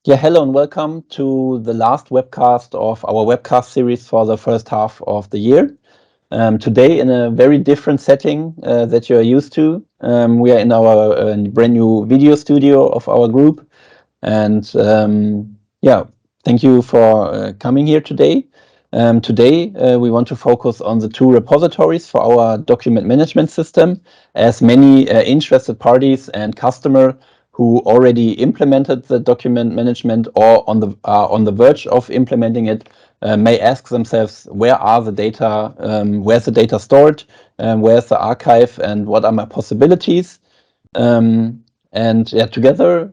Yeah, hello and welcome to the last webcast of our webcast series for the first half of the year. Today in a very different setting that you are used to. We are in our brand new video studio of our group. And yeah, thank you for coming here today. Today we want to focus on the two repositories for our document management system, as many interested parties and customers who already implemented the document management or on the verge of implementing it may ask themselves, where are the data, where's the data stored, where's the archive, and what are my possibilities? And yeah, together,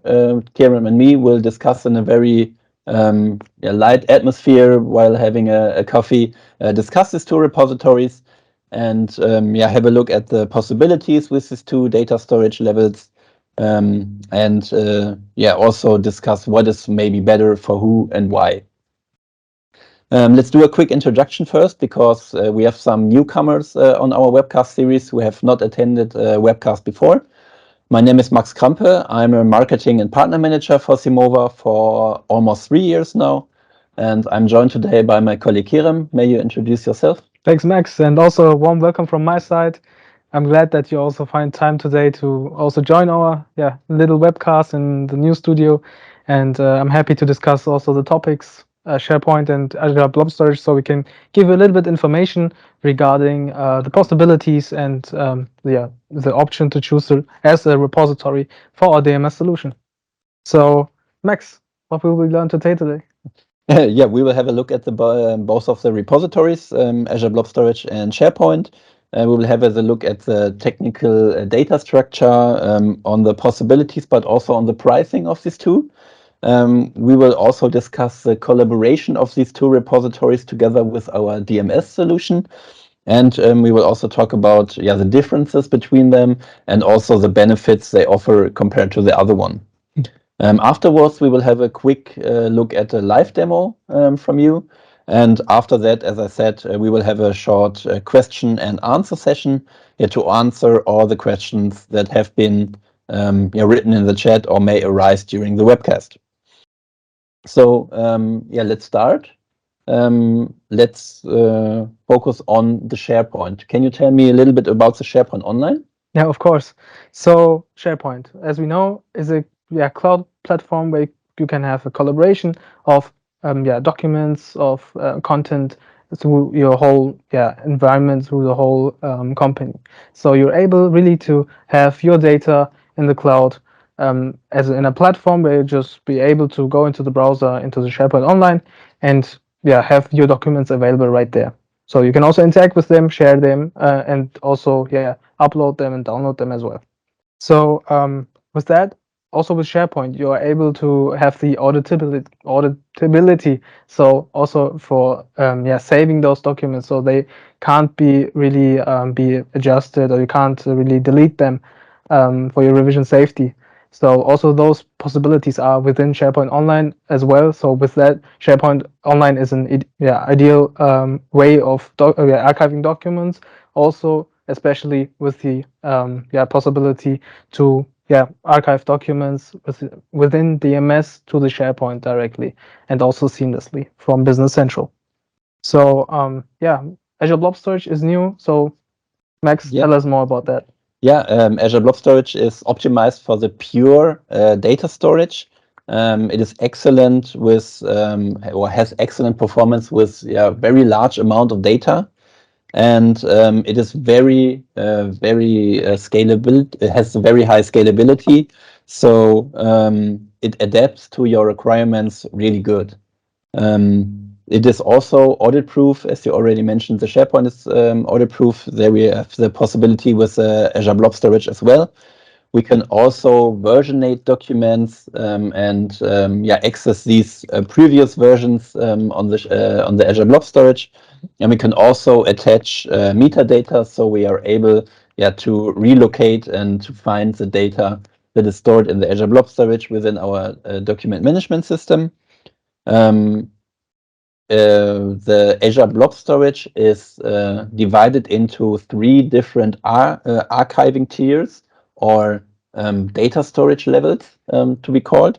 Kieran and me will discuss in a very light atmosphere while having a coffee, discuss these two repositories and yeah, have a look at the possibilities with these two data storage levels. And yeah, also discuss what is maybe better for who and why. Let's do a quick introduction first, because we have some newcomers on our webcast series who have not attended a webcast before. My name is Max Krampe. I'm a marketing and partner manager for Simova for almost 3 years now. And I'm joined today by my colleague Kieran. May you introduce yourself? Thanks, Max, and also a warm welcome from my side. I'm glad that you also find time today to also join our little webcast in the new studio, and I'm happy to discuss also the topics SharePoint and Azure Blob Storage, so we can give you a little bit information regarding the possibilities and the option to choose as a repository for our DMS solution. So, Max, what will we learn today? Yeah, we will have a look at the both of the repositories, Azure Blob Storage and SharePoint. We will have a look at the technical data structure, on the possibilities, but also on the pricing of these two. We will also discuss the collaboration of these two repositories together with our DMS solution. And we will also talk about the differences between them and also the benefits they offer compared to the other one. Afterwards, we will have a quick look at a live demo from you. And after that, as I said, we will have a short question and answer session to answer all the questions that have been written in the chat or may arise during the webcast. So yeah, let's start. Let's focus on the SharePoint. Can you tell me a little bit about the SharePoint Online? Yeah, of course. So SharePoint, as we know, is a cloud platform where you can have a collaboration of documents, of content through your whole environment, through the whole company. So you're able really to have your data in the cloud as in a platform where you just be able to go into the browser, into the SharePoint Online, and have your documents available right there. So you can also interact with them, share them, and also upload them and download them as well. So with that, also with SharePoint, you are able to have the auditability. So also for saving those documents, so they can't be really be adjusted, or you can't really delete them for your revision safety. So also those possibilities are within SharePoint Online as well. So with that, SharePoint Online is an ideal way of archiving documents. Also, especially with the possibility to archive documents within DMS to the SharePoint directly, and also seamlessly from Business Central. So Azure Blob Storage is new. So Max, tell us more about that. Yeah, Azure Blob Storage is optimized for the pure data storage. It is excellent with, or has excellent performance with very large amount of data. And it is very scalable. It has very high scalability. So it adapts to your requirements really good. It is also audit-proof, as you already mentioned. The SharePoint is audit-proof. There we have the possibility with Azure Blob Storage as well. We can also versionate documents and access these previous versions on the Azure Blob Storage, and we can also attach metadata, so we are able to relocate and to find the data that is stored in the Azure Blob Storage within our document management system. The Azure Blob Storage is divided into 3 different archiving tiers, or data storage levels, to be called.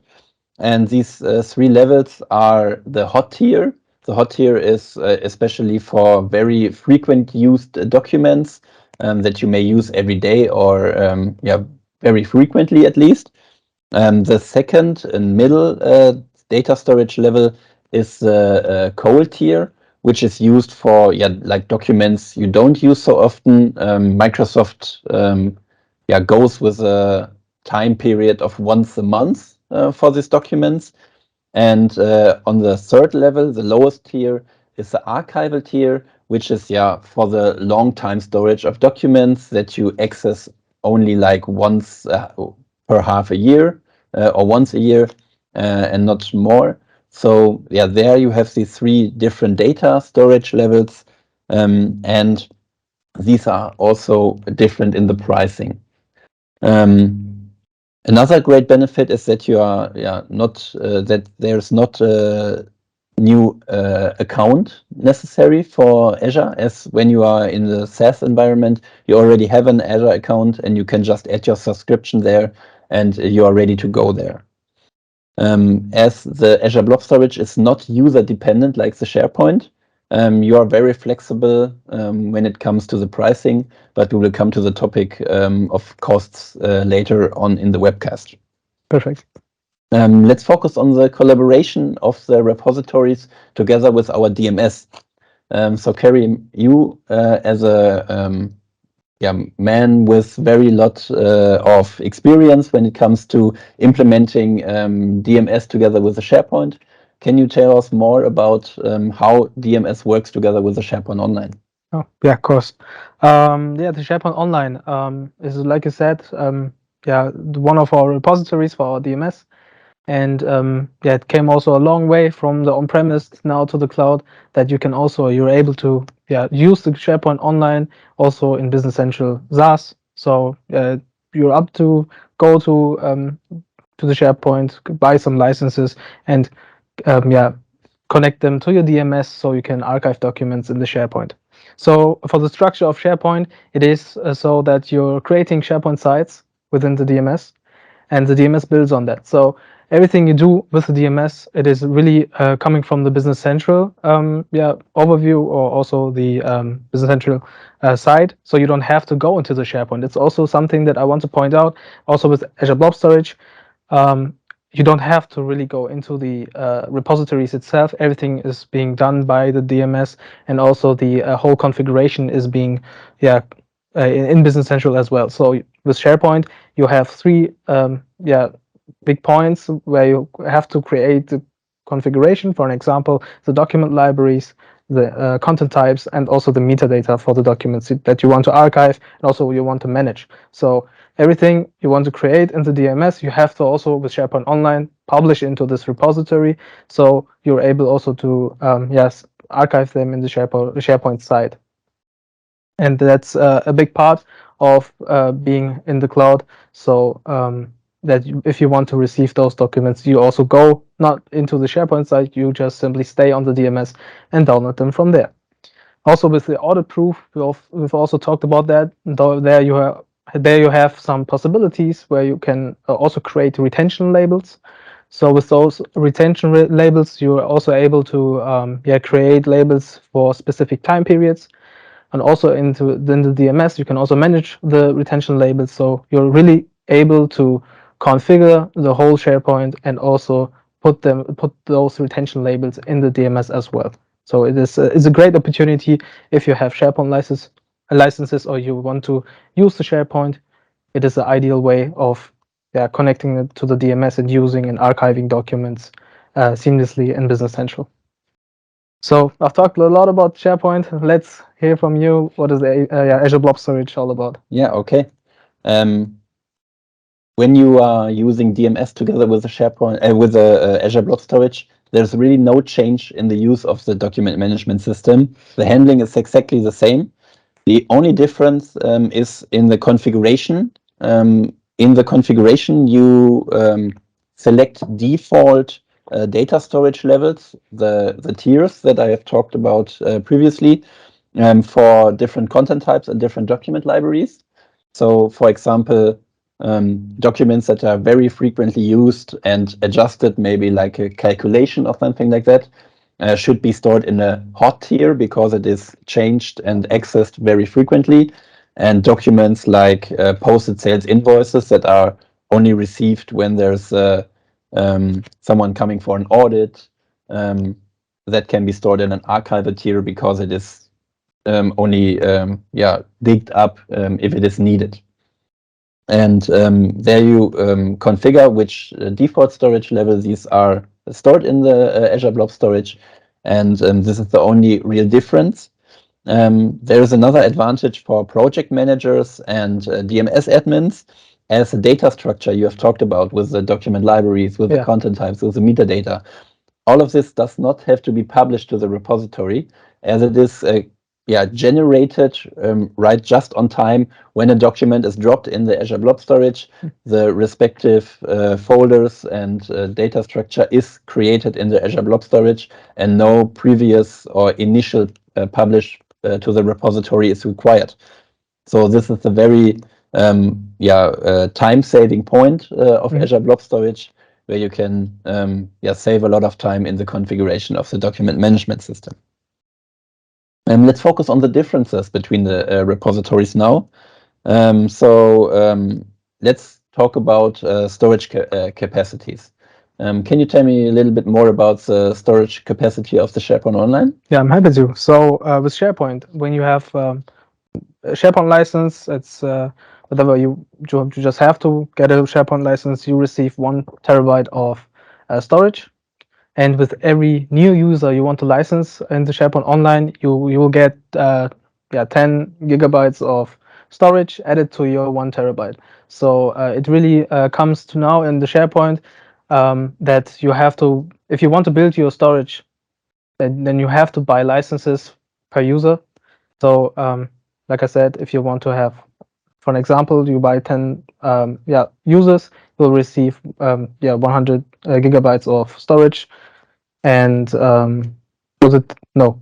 And these three levels are the hot tier. The hot tier is especially for very frequent used documents that you may use every day or very frequently at least. The second and middle data storage level is the cold tier, which is used for like documents you don't use so often. Microsoft goes with a time period of once a month for these documents. And on the third level, the lowest tier is the archival tier, which is for the long time storage of documents that you access only like once per half a year or once a year and not more. So there you have these three different data storage levels, and these are also different in the pricing. Another great benefit is that you are not that there's not a new account necessary for Azure, as when you are in the SaaS environment, you already have an Azure account and you can just add your subscription there and you are ready to go there. As the Azure Blob Storage is not user dependent like the SharePoint, you are very flexible when it comes to the pricing, but we will come to the topic of costs later on in the webcast. Perfect. Let's focus on the collaboration of the repositories together with our DMS. So Carrie, you as a man with very lot of experience when it comes to implementing DMS together with the SharePoint. Can you tell us more about how DMS works together with the SharePoint Online? Oh, yeah, of course. The SharePoint Online is, like you said, one of our repositories for our DMS. And it came also a long way from the on-premise now to the cloud, that you're able to use the SharePoint Online also in Business Central SaaS. So you're up to go to the SharePoint, buy some licenses, and connect them to your DMS so you can archive documents in the SharePoint. So for the structure of SharePoint, it is so that you're creating SharePoint sites within the DMS, and the DMS builds on that. So everything you do with the DMS, it is really coming from the Business Central overview, or also the Business Central side. So you don't have to go into the SharePoint. It's also something that I want to point out. Also with Azure Blob Storage, you don't have to really go into the repositories itself. Everything is being done by the DMS, and also the whole configuration is being in Business Central as well. So with SharePoint, you have three big points where you have to create the configuration. For an example, the document libraries, the content types, and also the metadata for the documents that you want to archive and also you want to manage. So everything you want to create in the DMS, you have to also, with SharePoint Online, publish into this repository. So you're able also to archive them in the SharePoint side. And that's a big part of being in the cloud. So that if you want to receive those documents, you also go not into the SharePoint site, you just simply stay on the DMS and download them from there. Also with the audit proof, we've also talked about that. There you have some possibilities where you can also create retention labels. So with those retention labels, you're also able to create labels for specific time periods. And also in the DMS, you can also manage the retention labels. So you're really able to configure the whole SharePoint and also put those retention labels in the DMS as well. So it's a great opportunity if you have SharePoint licenses or you want to use the SharePoint. It is the ideal way of connecting it to the DMS and using and archiving documents seamlessly in Business Central. So I've talked a lot about SharePoint. Let's hear from you. What is the Azure Blob Storage all about? Yeah, okay. When you are using DMS together with the SharePoint with the Azure Blob Storage, there's really no change in the use of the document management system. The handling is exactly the same. The only difference is in the configuration. In the configuration, you select default data storage levels, the tiers that I have talked about previously, for different content types and different document libraries. So, for example, documents that are very frequently used and adjusted, maybe like a calculation or something like that, should be stored in a hot tier because it is changed and accessed very frequently. And documents like posted sales invoices that are only received when there's someone coming for an audit, that can be stored in an archival tier because it is only digged up if it is needed. And there you configure which default storage level these are stored in the Azure Blob Storage. And this is the only real difference. There is another advantage for project managers and DMS admins, as the data structure you have talked about with the document libraries, with the content types, with the metadata. All of this does not have to be published to the repository, as it is generated right just on time when a document is dropped in the Azure Blob Storage. The respective folders and data structure is created in the Azure Blob Storage, and no previous or initial publish to the repository is required. So this is a very time-saving point of Azure Blob Storage, where you can save a lot of time in the configuration of the document management system. Let's focus on the differences between the repositories now. Let's talk about storage capacities. Can you tell me a little bit more about the storage capacity of the SharePoint Online? Yeah, I'm happy to. So with SharePoint, when you have a SharePoint license, it's whatever you just have to get a SharePoint license, you receive 1 terabyte of storage. And with every new user you want to license in the SharePoint Online, you will get 10 gigabytes of storage added to your 1 terabyte. So it really comes to now in the SharePoint that you have to, if you want to build your storage, then you have to buy licenses per user. So like I said, if you want to have, for an example, you buy 10 users, you'll receive 100 gigabytes of storage. And was it no?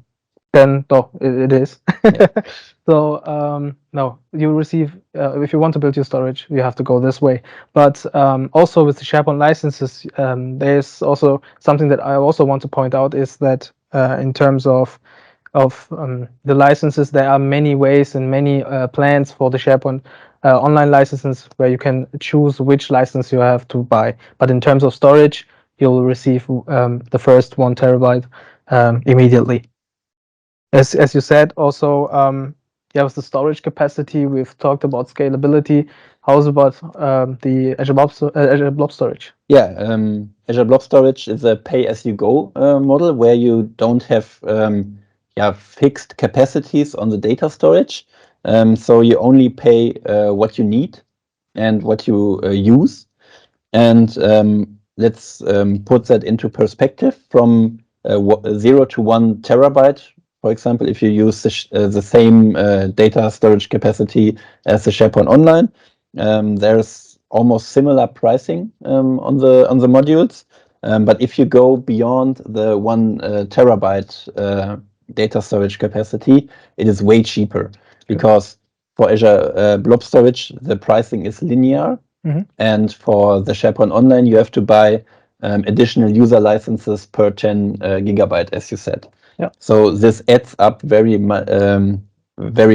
Then no, it is. So no, you receive if you want to build your storage, you have to go this way. But also with the SharePoint licenses, there's also something that I also want to point out is that in terms of the licenses, there are many ways and many plans for the SharePoint online licenses where you can choose which license you have to buy. But in terms of storage, you'll receive the first 1 terabyte immediately. As you said, also, with the storage capacity, we've talked about scalability. How's about the Azure Blob Storage? Yeah, Azure Blob Storage is a pay-as-you-go model where you don't have fixed capacities on the data storage. So you only pay what you need and what you use. And let's put that into perspective from 0 to 1 terabyte. For example, if you use the same data storage capacity as the SharePoint Online, there's almost similar pricing on the modules. But if you go beyond the 1 terabyte data storage capacity, it is way cheaper, because for Azure Blob Storage, the pricing is linear. And for the SharePoint Online, you have to buy additional user licenses per 10 gigabyte, as you said. So this adds up very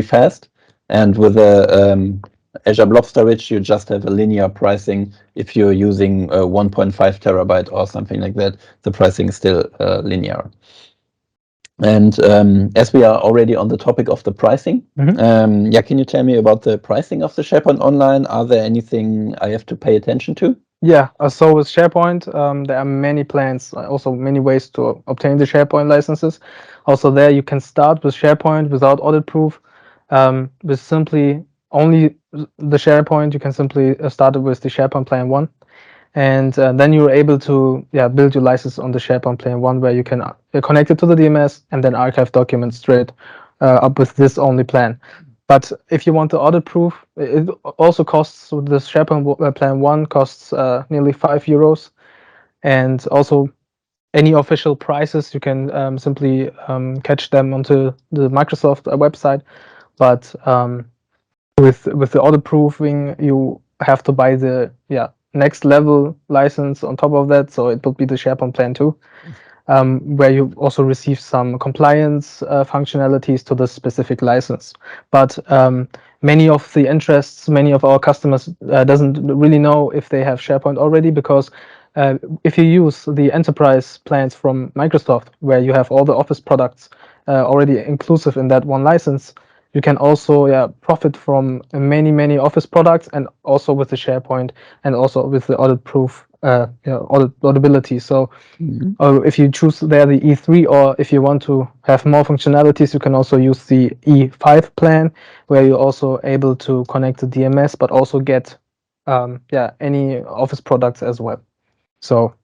fast. And with the Azure Blob Storage, you just have a linear pricing. If you're using 1.5 terabyte or something like that, the pricing is still linear. And as we are already on the topic of the pricing, can you tell me about the pricing of the SharePoint Online? Are there anything I have to pay attention to? Yeah, so with SharePoint, there are many plans, also many ways to obtain the SharePoint licenses. Also there, you can start with SharePoint without audit proof. With simply only the SharePoint, you can simply start with the SharePoint Plan 1. And then you're able to build your license on the SharePoint Plan 1, where you can connect it to the DMS and then archive documents straight up with this only plan. But if you want the audit proof, it also costs, the SharePoint Plan 1 costs nearly €5. And also any official prices, you can simply catch them onto the Microsoft website. But with the audit proofing, you have to buy the next level license on top of that. So it would be the SharePoint Plan 2. Where you also receive some compliance functionalities to the specific license. But many of the interests, many of our customers doesn't really know if they have SharePoint already, because if you use the enterprise plans from Microsoft, where you have all the Office products already inclusive in that one license, you can also profit from many Office products, and also with the SharePoint, and also with the audit-proof auditability. So if you choose there the E3, or if you want to have more functionalities, you can also use the E5 plan, where you're also able to connect the DMS, but also get any Office products as well. So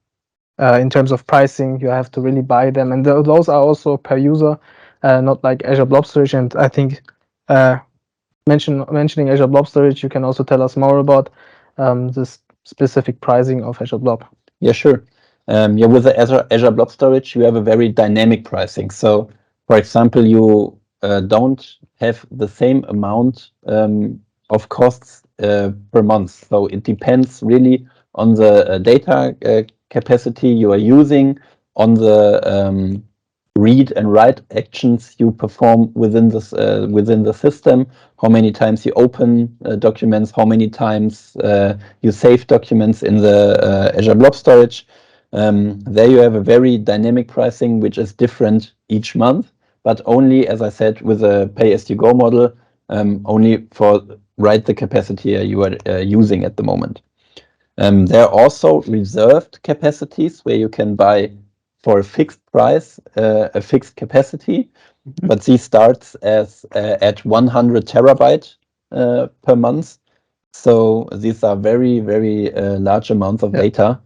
in terms of pricing, you have to really buy them, and those are also per user, not like Azure Blob Storage. And I think mentioning Azure Blob Storage, you can also tell us more about this specific pricing of Azure Blob. Yeah, sure. With the Azure Blob Storage, you have a very dynamic pricing. So, for example, you don't have the same amount of costs per month. So it depends really on the data capacity you are using, on the read and write actions you perform within this within the system, how many times you open documents, how many times you save documents in the Azure Blob Storage. There you have a very dynamic pricing, which is different each month, but only, as I said, with a pay-as-you-go model, only for the capacity you are using at the moment. There are also reserved capacities where you can buy for a fixed price, a fixed capacity, but this starts at 100 terabyte per month. So these are very large amounts of data,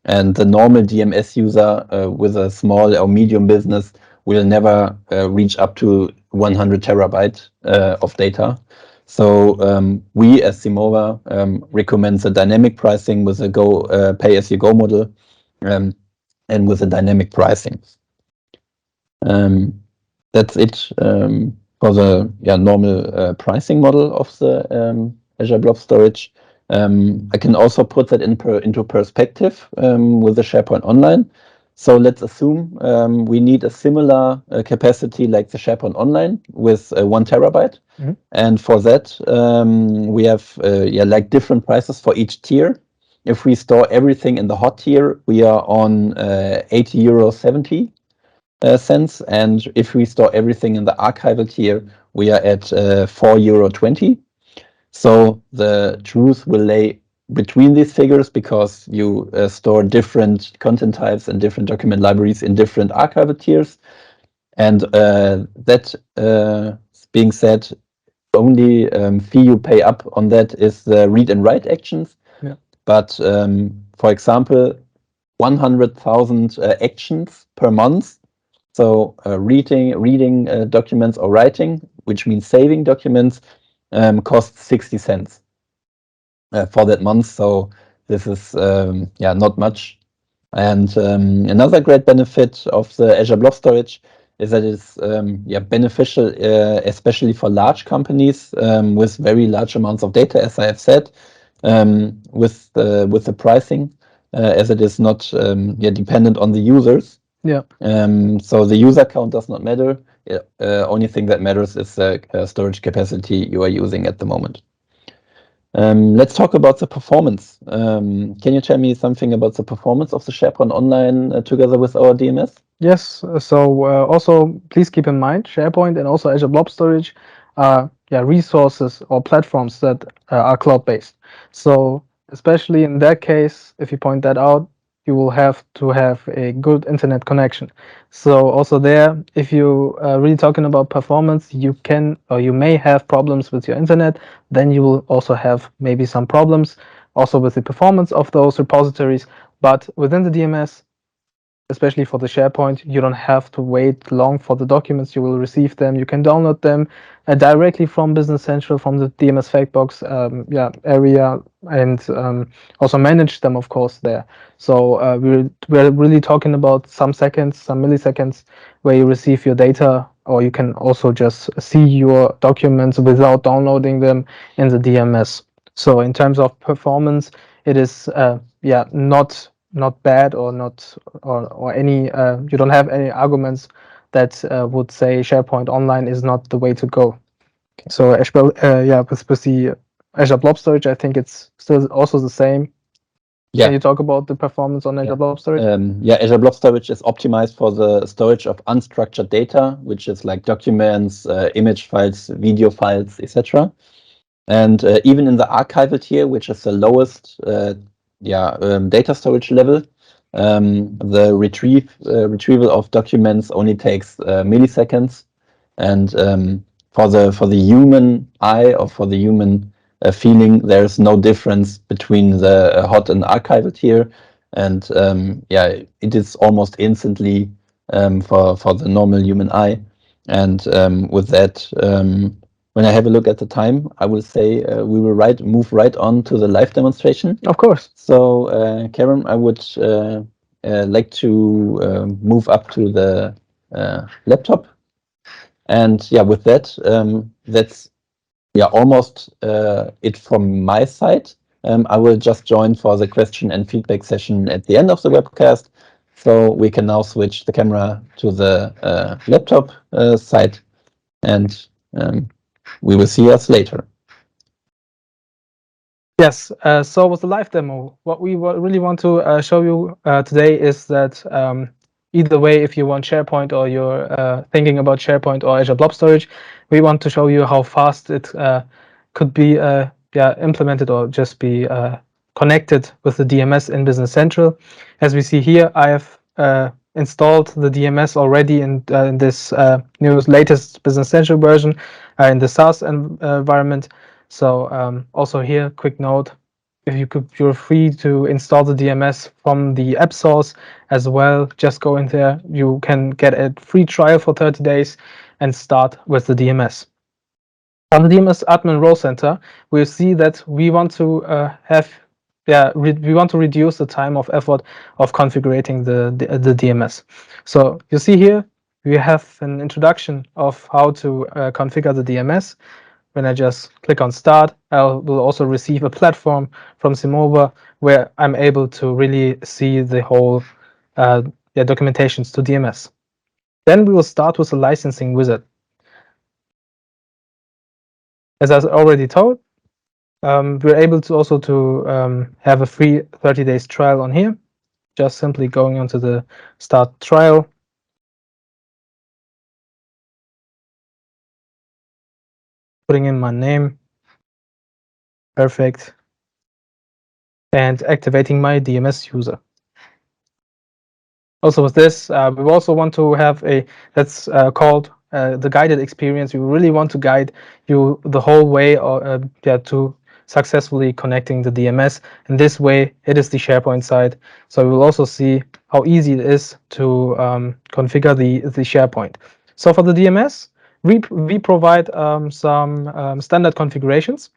and the normal DMS user with a small or medium business will never reach up to 100 terabyte of data. So we as Simova recommend the dynamic pricing with a pay-as-you-go model, and with a dynamic pricing. That's it for the normal pricing model of the Azure Blob Storage. I can also put that into perspective with the SharePoint Online. So let's assume we need a similar capacity like the SharePoint Online with 1 terabyte. And for that, we have like different prices for each tier. If we store everything in the hot tier, we are on 80.70 €, and if we store everything in the archival tier, we are at €4.20. So the truth will lay between these figures, because you store different content types and different document libraries in different archival tiers. And that being said, only fee you pay up on that is the read and write actions. But for example, 100,000 actions per month. So reading documents or writing, which means saving documents, costs 60 cents for that month. So this is not much. And another great benefit of the Azure Blob Storage is that it's beneficial, especially for large companies with very large amounts of data, as I have said, with the pricing, as it is not dependent on the users. So the user count does not matter. Only thing that matters is the storage capacity you are using at the moment. Let's talk about the performance. Can you tell me something about the performance of the SharePoint Online together with our DMS? Yes. So also please keep in mind, SharePoint and also Azure Blob Storage are resources or platforms that are cloud-based. So especially in that case, if you point that out, you will have to have a good internet connection. So also there, if you are really talking about performance, you can, or you may have problems with your internet, then you will also have maybe some problems also with the performance of those repositories. But within the DMS, especially for the SharePoint, you don't have to wait long for the documents. You will receive them. You can download them directly from Business Central, from the DMS Factbox area, and also manage them, of course, there. So we're really talking about some seconds, some milliseconds, where you receive your data, or you can also just see your documents without downloading them in the DMS. So in terms of performance, it is not bad or not or any you don't have any arguments that would say SharePoint Online is not the way to go. So with the Azure Blob Storage, I think it's still also the same. Yeah. Can you talk about the performance on Azure Blob Storage? Azure Blob Storage is optimized for the storage of unstructured data, which is like documents, image files, video files, etc. And even in the archival tier, which is the lowest data storage level, the retrieval of documents only takes milliseconds. And for the human eye or for the human feeling, there's no difference between the hot and archival tier. And it is almost instantly for the normal human eye. And with that, when I have a look at the time, I will say we will move right on to the live demonstration. Of course. So, Karen, I would like to move up to the laptop. And with that, that's almost it from my side. I will just join for the question and feedback session at the end of the webcast. So we can now switch the camera to the laptop side, and we will see us later. Yes, so with the live demo, what we really want to show you today is that either way, if you want SharePoint or you're thinking about SharePoint or Azure Blob Storage, we want to show you how fast it could be implemented or just be connected with the DMS in Business Central. As we see here, I have installed the DMS already in this latest Business Central version in the SaaS environment. So also here, quick note, you're free to install the DMS from the app source as well. Just go in there. You can get a free trial for 30 days and start with the DMS. On the DMS admin role center, we'll see that we want to we want to reduce the time of effort of configuring the DMS. So you see here, we have an introduction of how to configure the DMS. When I just click on Start, I will also receive a platform from Simova where I'm able to really see the whole documentations to DMS. Then we will start with the licensing wizard. As I already told, we're able to also have a free 30 days trial on here. Just simply going onto the Start trial. Putting in my name. Perfect. And activating my DMS user. Also with this, we also want to have that's called the guided experience. We really want to guide you the whole way to successfully connecting the DMS. In this way, it is the SharePoint side. So we will also see how easy it is to configure the SharePoint. So for the DMS, we provide some standard configurations.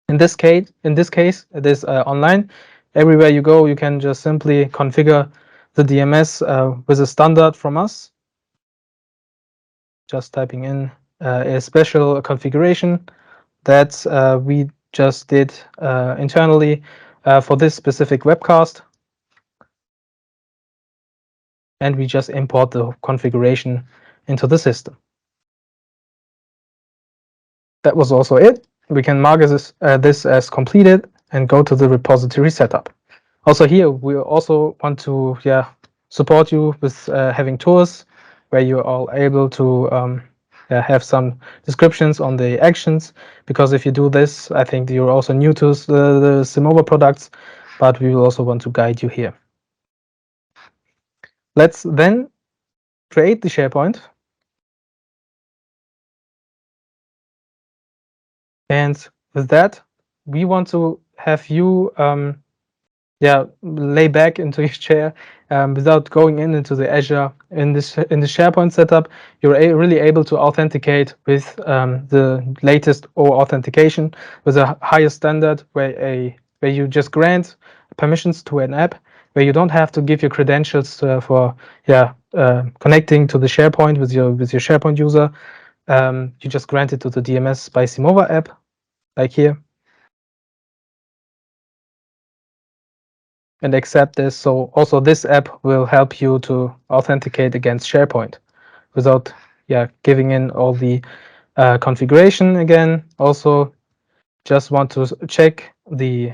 In this case, it is online. Everywhere you go, you can just simply configure the DMS with a standard from us. Just typing in a special configuration that we just did internally for this specific webcast. And we just import the configuration into the system. That was also it. We can mark this as completed and go to the repository setup. Also here, we also want to support you with having tours where you are able to have some descriptions on the actions, because if you do this, I think you're also new to the Simova products, but we will also want to guide you here. Let's then create the SharePoint. And with that, we want to have you lay back into your chair without going into the Azure. In the SharePoint setup, you're really able to authenticate with the latest authentication with a higher standard, where you just grant permissions to an app, where you don't have to give your credentials for connecting to the SharePoint with your SharePoint user. You just grant it to the DMS by Simova app, like here. and accept this. So also this app will help you to authenticate against SharePoint without giving in all the configuration again. Also just want to check the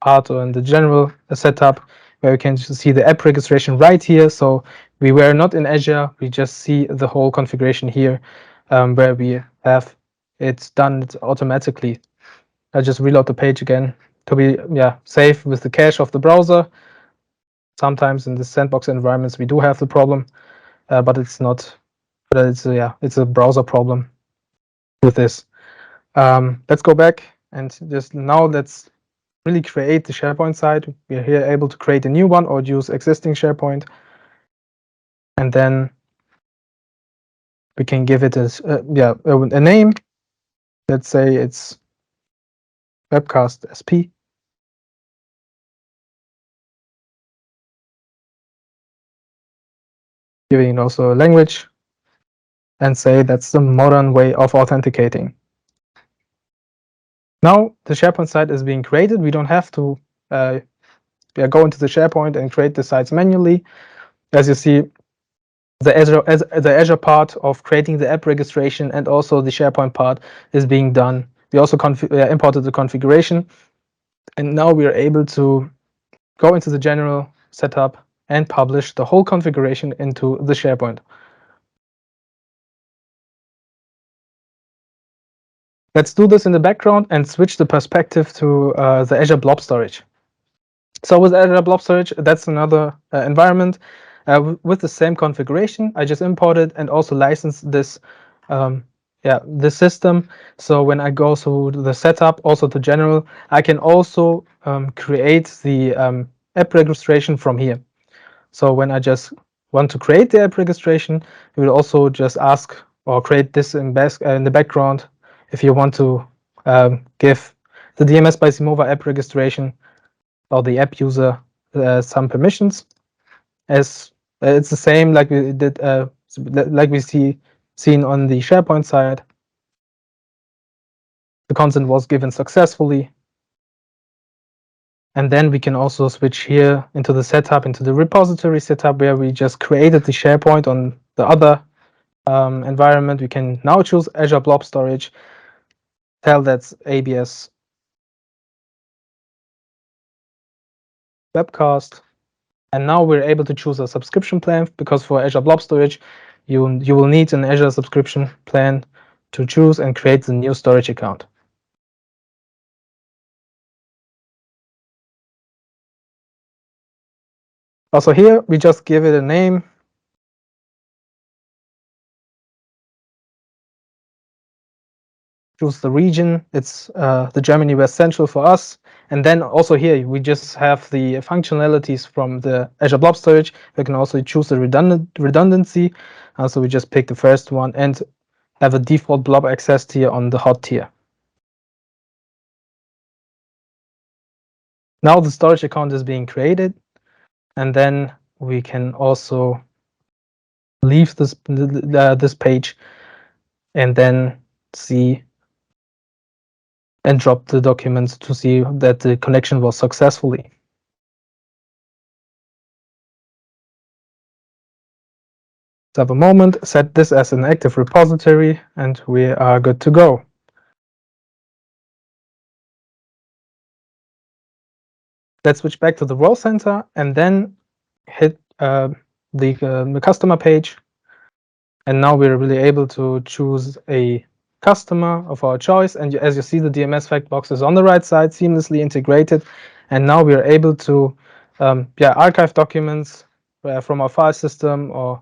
part and the general setup where you can see the app registration right here. So we were not in Azure, we just see the whole configuration here, where we have it done automatically. I just reload the page again to be safe with the cache of the browser. Sometimes in the sandbox environments we do have the problem, but it's not. But it's a browser problem with this. Let's go back and just now let's really create the SharePoint site. We are here able to create a new one or use existing SharePoint, and then we can give it a name. Let's say it's webcast SP. Giving it also a language, and say that's the modern way of authenticating. Now the SharePoint site is being created. We don't have to go into the SharePoint and create the sites manually. As you see, the Azure part of creating the app registration and also the SharePoint part is being done. We also imported the configuration, and now we are able to go into the general setup and publish the whole configuration into the SharePoint. Let's do this in the background and switch the perspective to the Azure Blob Storage. So with Azure Blob Storage, that's another environment with the same configuration. I just imported and also licensed this this system. So when I go to the setup, also the general, I can also create the app registration from here. So when I just want to create the app registration, we will also just ask or create this in the background if you want to give the DMS by Simova app registration or the app user some permissions. As it's the same like we did, like we seen on the SharePoint side. The consent was given successfully. And then we can also switch here into the setup, into the repository setup, where we just created the SharePoint on the other environment. We can now choose Azure Blob Storage, tell that's ABS webcast, and now we're able to choose a subscription plan, because for Azure Blob Storage, you will need an Azure subscription plan to choose and create the new storage account. Also here, we just give it a name. Choose the region. It's the Germany West Central for us. And then also here, we just have the functionalities from the Azure Blob Storage. We can also choose the redundancy. So we just pick the first one and have a default blob access tier on the hot tier. Now the storage account is being created, and then we can also leave this page and then see and drop the documents to see that the connection was successfully. Let's have a moment, set this as an active repository, and we are good to go. Let's switch back to the role center and then hit the customer page. And now we're really able to choose a customer of our choice. And as you see, the DMS fact box is on the right side, seamlessly integrated. And now we are able to archive documents from our file system or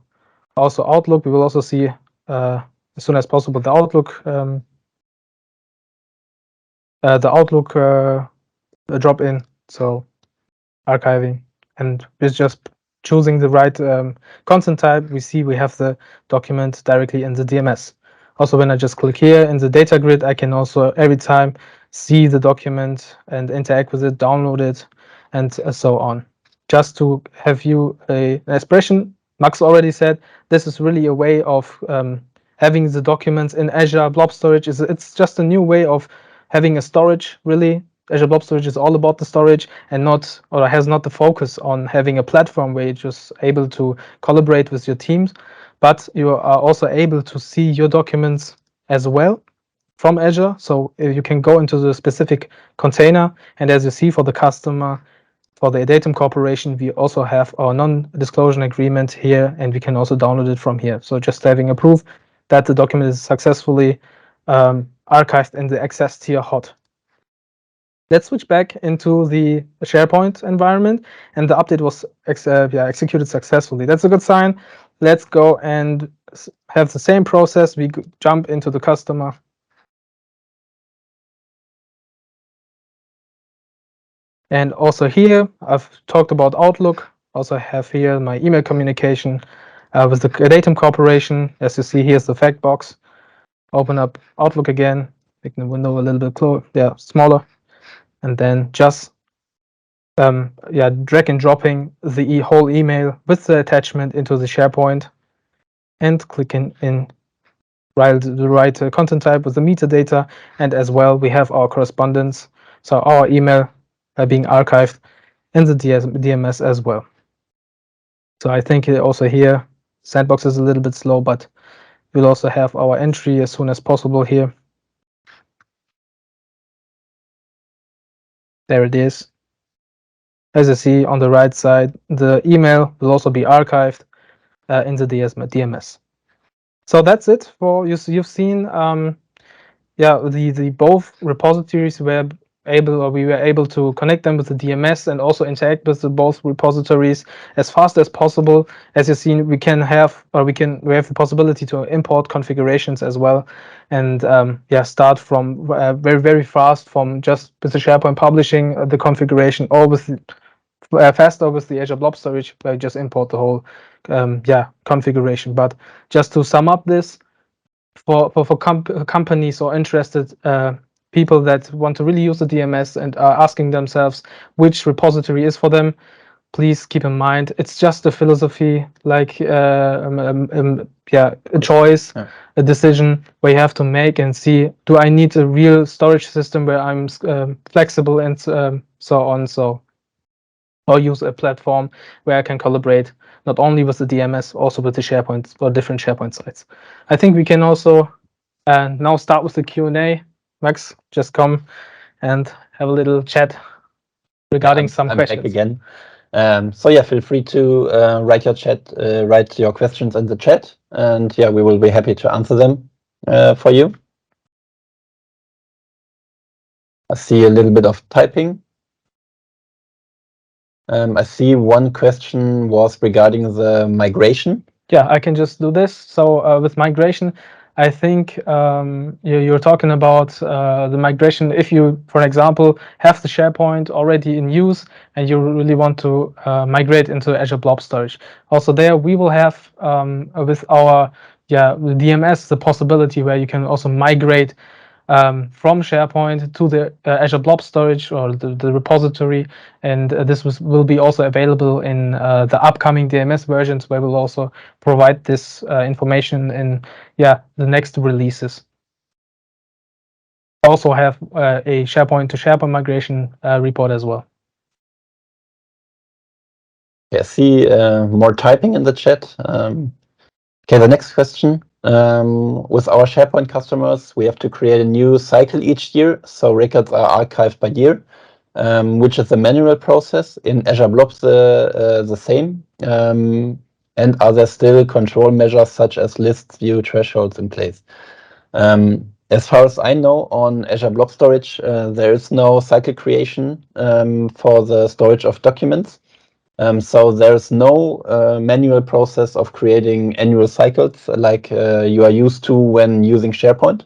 also Outlook. We will also see as soon as possible the Outlook drop-in. So archiving, and with just choosing the right content type, we see we have the document directly in the DMS. Also, when I just click here in the data grid, I can also every time see the document and interact with it, download it, and so on. Just to have you an expression, Max already said, this is really a way of having the documents in Azure Blob Storage. It's just a new way of having a storage, really, Azure Blob Storage is all about the storage and not, or has not the focus on having a platform where you're just able to collaborate with your teams, but you are also able to see your documents as well from Azure. So you can go into the specific container, and as you see for the customer, for the Datum Corporation, we also have our non-disclosure agreement here, and we can also download it from here. So just having a proof that the document is successfully archived in the access tier hot. Let's switch back into the SharePoint environment, and the update was executed successfully. That's a good sign. Let's go and have the same process. We jump into the customer. And also here, I've talked about Outlook. Also have here my email communication with the Datum Corporation. As you see, here's the fact box. Open up Outlook again, make the window a little bit smaller, and then just drag and dropping the whole email with the attachment into the SharePoint, and clicking in the right content type with the metadata, and as well we have our correspondence, so our email being archived in the DMS as well. So I think also here Sandbox is a little bit slow, but we'll also have our entry as soon as possible here. There it is. As you see on the right side, the email will also be archived in the DMS. So that's it for you. You've seen the both repositories were we were able to connect them with the DMS and also interact with the both repositories as fast as possible. As you've seen, we have the possibility to import configurations as well, and start from very fast from just with the SharePoint publishing the configuration, or with faster with the Azure Blob Storage, where you just import the whole configuration. But just to sum up this, for companies or interested people that want to really use the DMS and are asking themselves which repository is for them, please keep in mind it's just a philosophy, like a choice, a decision where you have to make and see, do I need a real storage system where I'm flexible and so on, or use a platform where I can collaborate not only with the DMS, also with the SharePoint or different SharePoint sites. I think we can also now start with the Q&A. Max, just come and have a little chat regarding some questions. I'm back again. So yeah, feel free to write your questions in the chat, and yeah, we will be happy to answer them for you. I see a little bit of typing. I see one question was regarding the migration. Yeah, I can just do this. So with migration, I think you're talking about the migration if you, for example, have the SharePoint already in use and you really want to migrate into Azure Blob Storage. Also there we will have with our DMS the possibility where you can also migrate from SharePoint to the Azure Blob Storage or the repository, and this will be also available in the upcoming DMS versions, where we'll also provide this information in the next releases. Also have a SharePoint to SharePoint migration report as well. Yeah, see more typing in the chat. Okay, the next question. With our SharePoint customers, we have to create a new cycle each year, so records are archived by year, which is a manual process. In Azure Blob the same. And are there still control measures such as lists, view, thresholds in place? As far as I know, on Azure Blob Storage, there is no cycle creation for the storage of documents. So there's no manual process of creating annual cycles like you are used to when using SharePoint.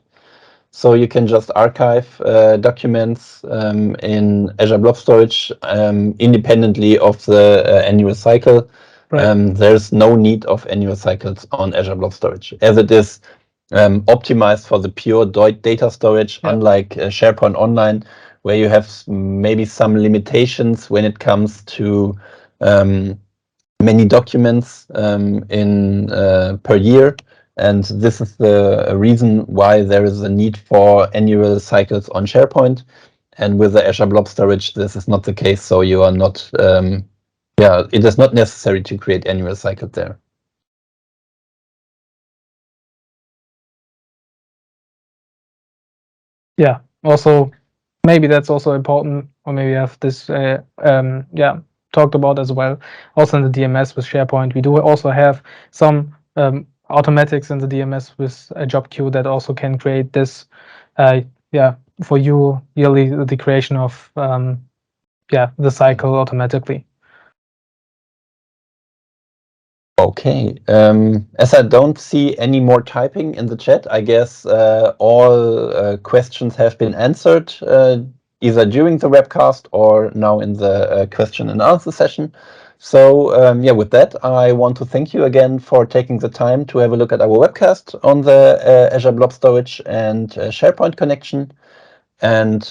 So you can just archive documents in Azure Blob Storage independently of the annual cycle. Right. There's no need of annual cycles on Azure Blob Storage, as it is optimized for the pure data storage, unlike SharePoint Online, where you have maybe some limitations when it comes to many documents per year, and this is the reason why there is a need for annual cycles on SharePoint. And with the Azure Blob Storage, this is not the case. So you are not, it is not necessary to create annual cycles there. Yeah. Also, maybe that's also important, or maybe have this talked about as well. Also in the DMS with SharePoint, we do also have some automatics in the DMS with a job queue that also can create this for you yearly the creation of the cycle automatically. Okay. As I don't see any more typing in the chat, I guess all questions have been answered either during the webcast or now in the question and answer session. So with that, I want to thank you again for taking the time to have a look at our webcast on the Azure Blob Storage and SharePoint connection. And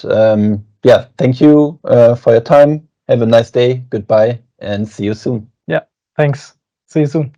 thank you for your time. Have a nice day. Goodbye and see you soon. Yeah, thanks. See you soon.